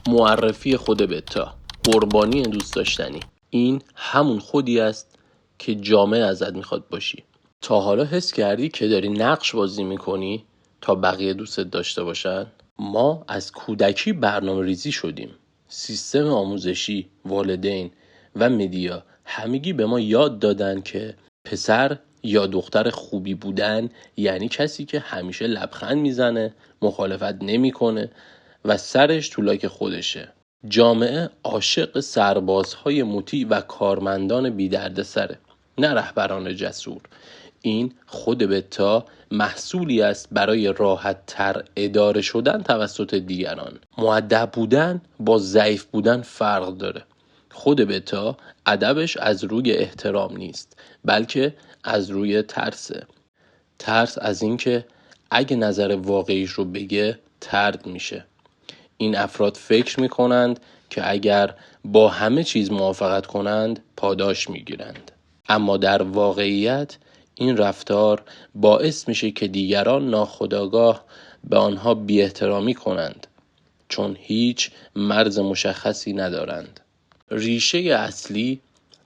معرفی خود بتا، قربانی دوست داشتنی. این همون خودی است که جامعه ازت میخواد باشی. تا حالا حس کردی که داری نقش بازی میکنی تا بقیه دوستت داشته باشن؟ ما از کودکی برنامه ریزی شدیم. سیستم آموزشی، والدین و مدیا همگی به ما یاد دادن که پسر یا دختر خوبی بودن یعنی کسی که همیشه لبخند میزنه، مخالفت نمیکنه و سرش تو لاک خودشه. جامعه عاشق سربازهای مطیع و کارمندان بی درد سره، نه رهبران جسور. این خود بتا محصولی است برای راحت تر اداره شدن توسط دیگران. مؤدب بودن با ضعیف بودن فرق داره. خود بتا ادبش از روی احترام نیست، بلکه از روی ترسه. ترس از اینکه اگه نظر واقعیش رو بگه طرد میشه. این افراد فکر میکنند که اگر با همه چیز موافقت کنند پاداش میگیرند، اما در واقعیت این رفتار باعث میشه که دیگران ناخودآگاه به آنها بی احترامی کنند، چون هیچ مرز مشخصی ندارند. ریشه اصلی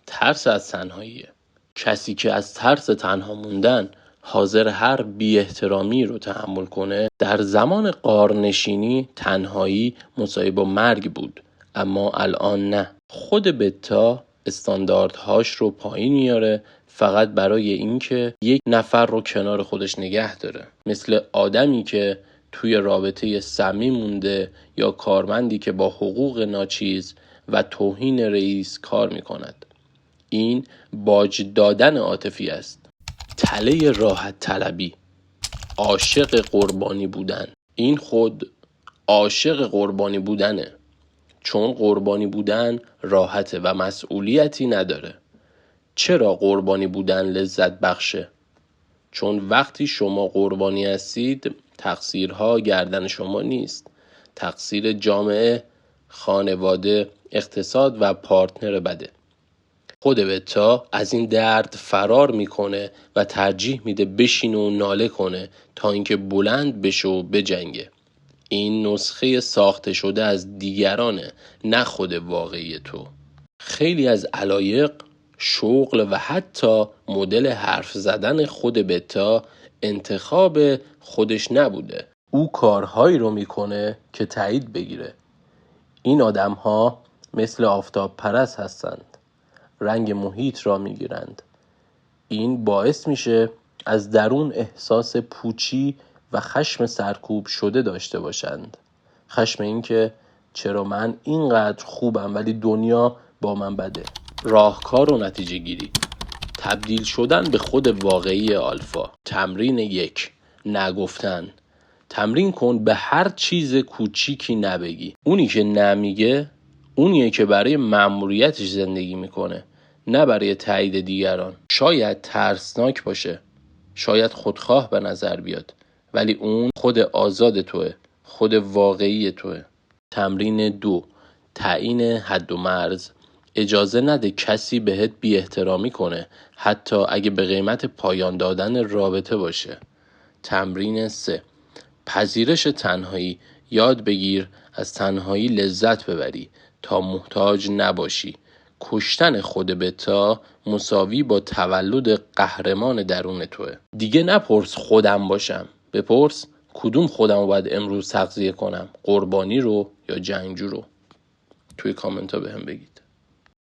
ترس از تنهاییه. کسی که از ترس تنها موندن حاضر هر بی احترامی رو تحمل کنه، در زمان غارنشینی تنهایی مساوی با مرگ بود، اما الان نه. خود بتا استانداردهاش رو پایین میاره فقط برای اینکه یک نفر رو کنار خودش نگه داره، مثل آدمی که توی رابطه صمیمی مونده یا کارمندی که با حقوق ناچیز و توهین رئیس کار میکند. این باج دادن عاطفی است. تله راحت طلبی، عاشق قربانی بودن. این خود عاشق قربانی بودنه، چون قربانی بودن راحته و مسئولیتی نداره. چرا قربانی بودن لذت بخشه؟ چون وقتی شما قربانی هستید تقصیرها گردن شما نیست، تقصیر جامعه، خانواده، اقتصاد و پارتنر بده. خود بتا از این درد فرار میکنه و ترجیح میده بشینه و ناله کنه تا اینکه بلند بشه و بجنگه. این نسخه ساخته شده از دیگرانه، نه خود واقعی تو. خیلی از علایق، شغل و حتی مدل حرف زدن خود بتا انتخاب خودش نبوده. او کارهایی رو میکنه که تایید بگیره. این آدم‌ها مثل آفتاب پرست هستند، رنگ محیط را میگیرند. این باعث میشه از درون احساس پوچی و خشم سرکوب شده داشته باشند. خشم این که چرا من اینقدر خوبم ولی دنیا با من بده. راهکار و نتیجه گیری: تبدیل شدن به خود واقعی آلفا. تمرین 1: نگفتن. تمرین کن به هر چیز کوچیکی نبگی. اونی که نمیگه اونیه که برای مأموریتش زندگی میکنه، نه برای تایید دیگران. شاید ترسناک باشه، شاید خودخواه به نظر بیاد، ولی اون خود آزاد توه، خود واقعی توه. تمرین 2: تعیین حد و مرز. اجازه نده کسی بهت بی احترامی کنه، حتی اگه به قیمت پایان دادن رابطه باشه. تمرین 3: پذیرش تنهایی. یاد بگیر از تنهایی لذت ببری تا محتاج نباشی. کشتن خود بتا مساوی با تولد قهرمان درون توه. دیگه نپرس خودم باشم، بپرس کدوم خودم رو باید امروز تغذیه کنم، قربانی رو یا جنگجو رو. توی کامنت ها بهم بگید.